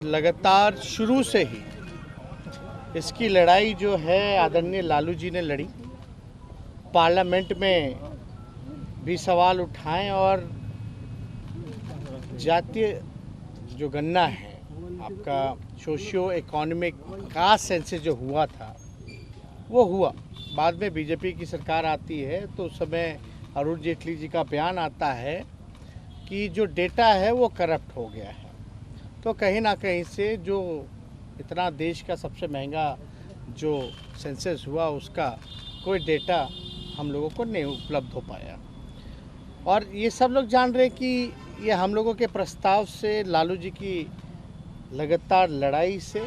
लगातार शुरू से ही इसकी लड़ाई जो है आदरणीय लालू जी ने लड़ी। पार्लियामेंट में भी सवाल उठाएं और जातीय जो गणना है आपका सोशियो इकोनॉमिक कास्ट सेंसस जो हुआ था वो हुआ। बाद में बीजेपी की सरकार आती है तो उस समय अरुण जेटली जी का बयान आता है कि जो डेटा है वो करप्ट हो गया है। तो कहीं ना कहीं से जो इतना देश का सबसे महंगा जो सेंसस हुआ उसका कोई डेटा हम लोगों को नहीं उपलब्ध हो पाया। और ये सब लोग जान रहे कि ये हम लोगों के प्रस्ताव से, लालू जी की लगातार लड़ाई से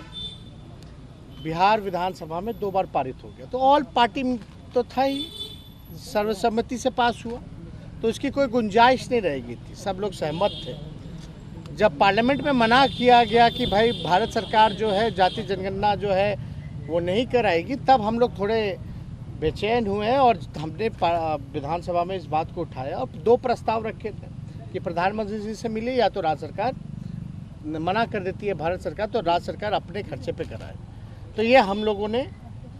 बिहार विधानसभा में 2 बार पारित हो गया। तो ऑल पार्टी तो था ही, सर्वसम्मति से पास हुआ, तो इसकी कोई गुंजाइश नहीं रहेगी थी। सब लोग सहमत थे। जब पार्लियामेंट में मना किया गया कि भाई भारत सरकार जो है जाति जनगणना जो है वो नहीं कराएगी, तब हम लोग थोड़े बेचैन हुए हैं और हमने विधानसभा में इस बात को उठाया और 2 प्रस्ताव रखे थे कि प्रधानमंत्री जी से मिले, या तो राज्य सरकार मना कर देती है भारत सरकार तो राज्य सरकार अपने खर्चे पे कराए। तो ये हम लोगों ने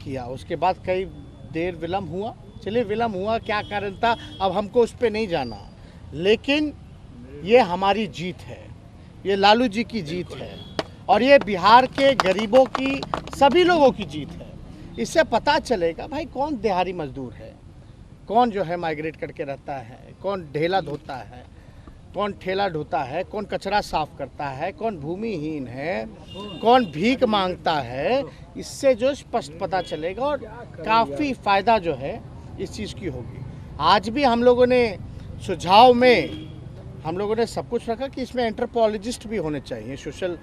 किया। उसके बाद कई देर विलम्ब हुआ। चलिए विलम्ब हुआ, क्या कारण था अब हमको उस पर नहीं जाना, लेकिन ये हमारी जीत है, ये लालू जी की जीत है और ये बिहार के गरीबों की, सभी लोगों की जीत है। इससे पता चलेगा भाई कौन दिहाड़ी मजदूर है, कौन जो है माइग्रेट करके रहता है, कौन ढेला धोता है, कौन ठेला ढोता है, कौन कचरा साफ करता है, कौन भूमिहीन है, कौन भीख मांगता है। इससे जो स्पष्ट पता चलेगा और काफ़ी फ़ायदा जो है इस चीज़ की होगी। आज भी हम लोगों ने सुझाव में हम लोगों ने सब कुछ रखा कि इसमें एंथ्रोपोलॉजिस्ट भी होने चाहिए, सोशल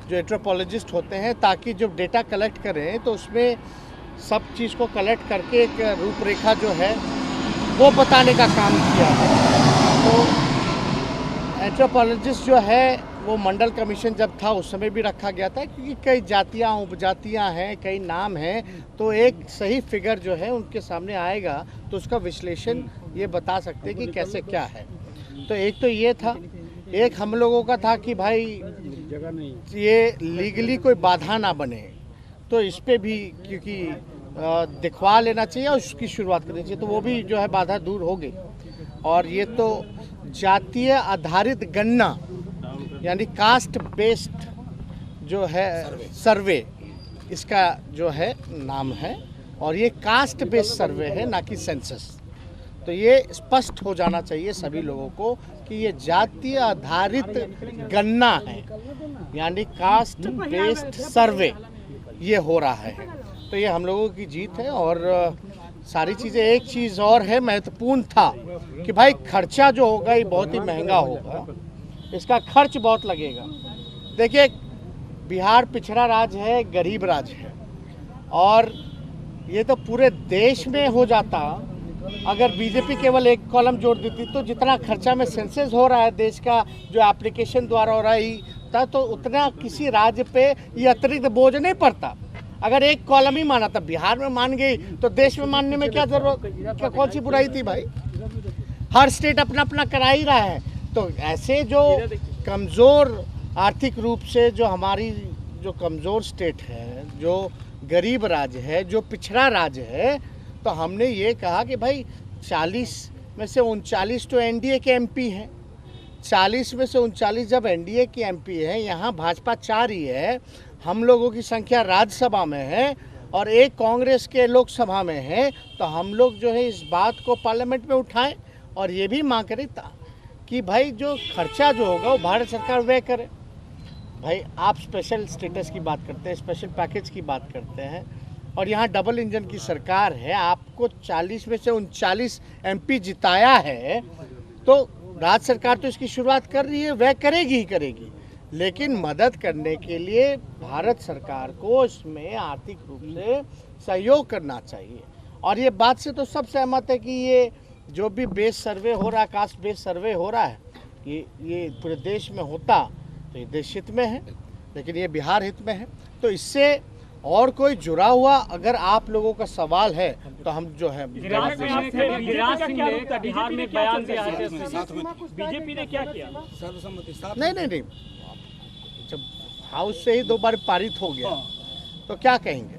जो एंथ्रोपोलॉजिस्ट होते हैं, ताकि जब डेटा कलेक्ट करें तो उसमें सब चीज़ को कलेक्ट करके एक रूपरेखा जो है वो बताने का काम किया है। तो एंथ्रोपोलॉजिस्ट जो है वो मंडल कमीशन जब था उस समय भी रखा गया था, क्योंकि कई जातियाँ उपजातियाँ हैं, कई नाम हैं, तो एक सही फिगर जो है उनके सामने आएगा तो उसका विश्लेषण ये बता सकते हैं कि कैसे क्या है। तो एक तो ये था। एक हम लोगों का था कि भाई ये लीगली कोई बाधा ना बने, तो इस पे भी क्योंकि दिखवा लेना चाहिए और उसकी शुरुआत करनी चाहिए, तो वो भी जो है बाधा दूर हो गई। और ये तो जातीय आधारित गणना यानी कास्ट बेस्ड जो है सर्वे इसका जो है नाम है, और ये कास्ट बेस्ड सर्वे है ना कि सेंसस। तो ये स्पष्ट हो जाना चाहिए सभी लोगों को कि ये जातीय आधारित गणना है यानी कास्ट बेस्ड सर्वे ये हो रहा है। तो ये हम लोगों की जीत है। और सारी चीज़ें, एक चीज़ और है महत्वपूर्ण था कि भाई खर्चा जो होगा ये बहुत ही महंगा होगा, इसका खर्च बहुत लगेगा। देखिए बिहार पिछड़ा राज्य है, गरीब राज्य है, और ये तो पूरे देश में हो जाता अगर बीजेपी केवल एक कॉलम जोड़ देती, तो जितना खर्चा में सेंसस हो रहा है देश का जो एप्लीकेशन द्वारा हो रहा है तो उतना किसी राज्य पे ये अतिरिक्त बोझ नहीं पड़ता। अगर एक कॉलम ही माना था, बिहार में मान गई तो देश में मानने में क्या जरूरत, क्या कौन सी बुराई थी भाई। हर स्टेट अपना अपना करा ही रहा है। तो ऐसे जो कमज़ोर आर्थिक रूप से जो हमारी जो कमज़ोर स्टेट है, जो गरीब राज्य है, जो पिछड़ा राज्य है, तो हमने ये कहा कि भाई 40 में से 39 तो एनडीए के एमपी हैं। 40 में से 39 जब एनडीए की एमपी है, यहाँ भाजपा 4 ही है, हम लोगों की संख्या राज्यसभा में है और 1 कांग्रेस के लोकसभा में है, तो हम लोग जो है इस बात को पार्लियामेंट में उठाएं और ये भी मांग करें कि भाई जो खर्चा जो होगा वो भारत सरकार व्यय करे। भाई आप स्पेशल स्टेटस की बात करते हैं, स्पेशल पैकेज की बात करते हैं, और यहाँ डबल इंजन की सरकार है, आपको 40 में से 39 एमपी जिताया है, तो राज्य सरकार तो इसकी शुरुआत कर रही है, वह करेगी ही करेगी, लेकिन मदद करने के लिए भारत सरकार को इसमें आर्थिक रूप से सहयोग करना चाहिए। और ये बात से तो सब सहमत है कि ये जो भी बेस सर्वे हो रहा है, कास्ट बेस सर्वे हो रहा है, ये पूरे देश में होता तो ये देश हित में है, लेकिन ये बिहार हित में है। तो इससे और कोई जुड़ा हुआ अगर आप लोगों का सवाल है तो हम जो है गिरिराज सिंह ने बिहार में बयान दिया है, बीजेपी ने क्या किया? नहीं, जब हाउस से ही 2 बार पारित हो गया, तो क्या कहेंगे।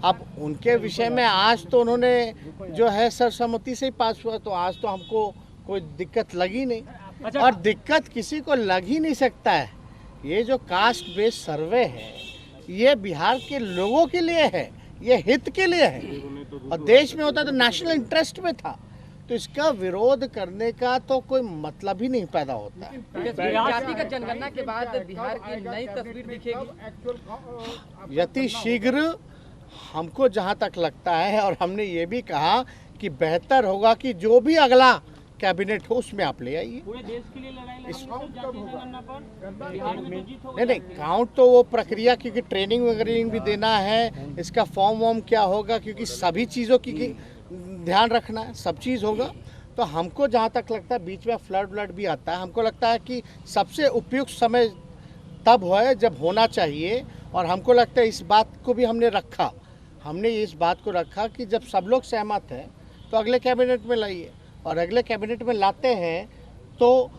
अब उनके विषय में आज तो उन्होंने जो है सर्वसम्मति से ही पास हुआ, तो आज तो हमको कोई दिक्कत लगी नहीं। अच्छा। और दिक्कत किसी को लग ही नहीं सकता है। ये जो कास्ट बेस्ड सर्वे है ये बिहार के लोगों के लिए है, ये हित के लिए है, और देश में होता तो नेशनल इंटरेस्ट में था, तो इसका विरोध करने का तो कोई मतलब ही नहीं पैदा होता है। जातिगत जनगणना के बाद बिहार की नई तस्वीर दिखेगी। यति शीघ्र हमको जहां तक लगता है, और हमने ये भी कहा कि बेहतर होगा कि जो भी अगला कैबिनेट हो उसमें आप ले आइए। पूरे देश के लिए लड़ाई लड़ेंगे जातीय जनगणना पर, बिहार में तो जीत हो नहीं गई। नहीं, काउंट तो वो प्रक्रिया, क्योंकि ट्रेनिंग वगैरह भी देना है, इसका फॉर्म वॉर्म क्या होगा, क्योंकि सभी चीज़ों की ध्यान रखना है, सब चीज़ होगा। तो हमको जहाँ तक लगता है बीच में फ्लड भी आता है, हमको लगता है कि सबसे उपयुक्त समय तब है जब होना चाहिए। और हमको लगता है इस बात को भी हमने इस बात को रखा कि जब सब लोग सहमत हैं तो अगले कैबिनेट में लाइए, और अगले कैबिनेट में लाते हैं तो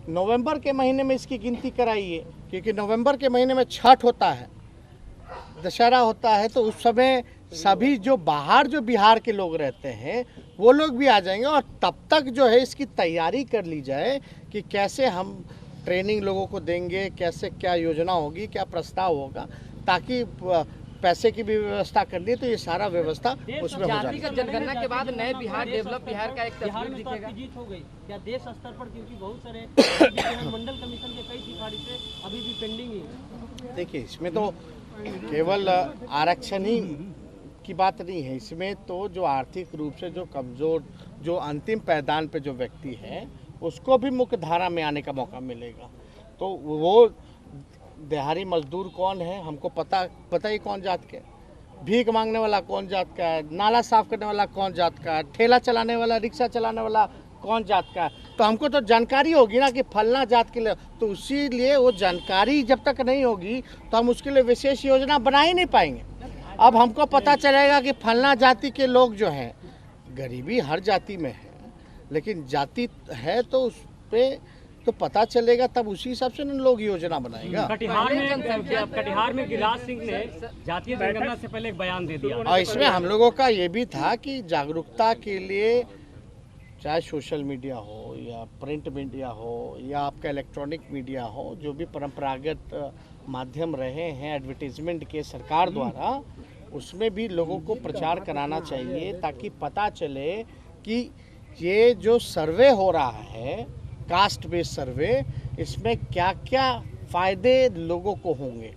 नवंबर के महीने में इसकी गिनती कराइए, क्योंकि नवंबर के महीने में छठ होता है, दशहरा होता है, तो उस समय सभी जो बाहर जो बिहार के लोग रहते हैं वो लोग भी आ जाएंगे, और तब तक जो है इसकी तैयारी कर ली जाए कि कैसे हम ट्रेनिंग लोगों को देंगे, कैसे क्या योजना होगी, क्या प्रस्ताव होगा, ताकि पैसे की भी व्यवस्था कर ली, तो ये सारा व्यवस्था उसमें हो जाएगी। जातिगत जनगणना के बाद नए बिहार डेवलप बिहार का एक बिहार तस्वीर में तो दिखेगा। आपकी जीत हो गई क्या देश स्तर पर, क्योंकि बहुत सारे मंडल कमीशन के कई सिफारिशें अभी भी पेंडिंग ही है। देखिए, इसमें तो केवल आरक्षण ही की बात नहीं है, इसमें तो जो आर्थिक रूप से जो कमज़ोर, जो अंतिम पायदान पे जो व्यक्ति है उसको भी मुख्य धारा में आने का मौका मिलेगा। तो वो दिहाड़ी मजदूर कौन है हमको पता ही कौन जात के, भीख मांगने वाला कौन जात का है, नाला साफ करने वाला कौन जात का है, ठेला चलाने वाला, रिक्शा चलाने वाला कौन जात का है, तो हमको तो जानकारी होगी ना कि फलना जात के लिए। तो इसीलिए वो जानकारी जब तक नहीं होगी तो हम उसके लिए विशेष योजना बना ही नहीं पाएंगे। अब हमको पता चलेगा कि फलना जाति के लोग जो हैं, गरीबी हर जाति में है, लेकिन जाति है तो उस पर तो पता चलेगा, तब उसी हिसाब से लोग योजना बनाएगा। कटिहार में गिरिराज सिंह ने जातीय जनगणना से पहले एक बयान दे दिया, और इसमें हम लोगों का ये भी था कि जागरूकता के लिए चाहे सोशल मीडिया हो या प्रिंट मीडिया हो या आपका इलेक्ट्रॉनिक मीडिया हो, जो भी परंपरागत माध्यम रहे हैं एडवर्टीजमेंट के सरकार द्वारा, उसमें भी लोगों को प्रचार कराना चाहिए, ताकि पता चले कि ये जो सर्वे हो रहा है कास्ट बेस्ड सर्वे, इसमें क्या क्या फ़ायदे लोगों को होंगे।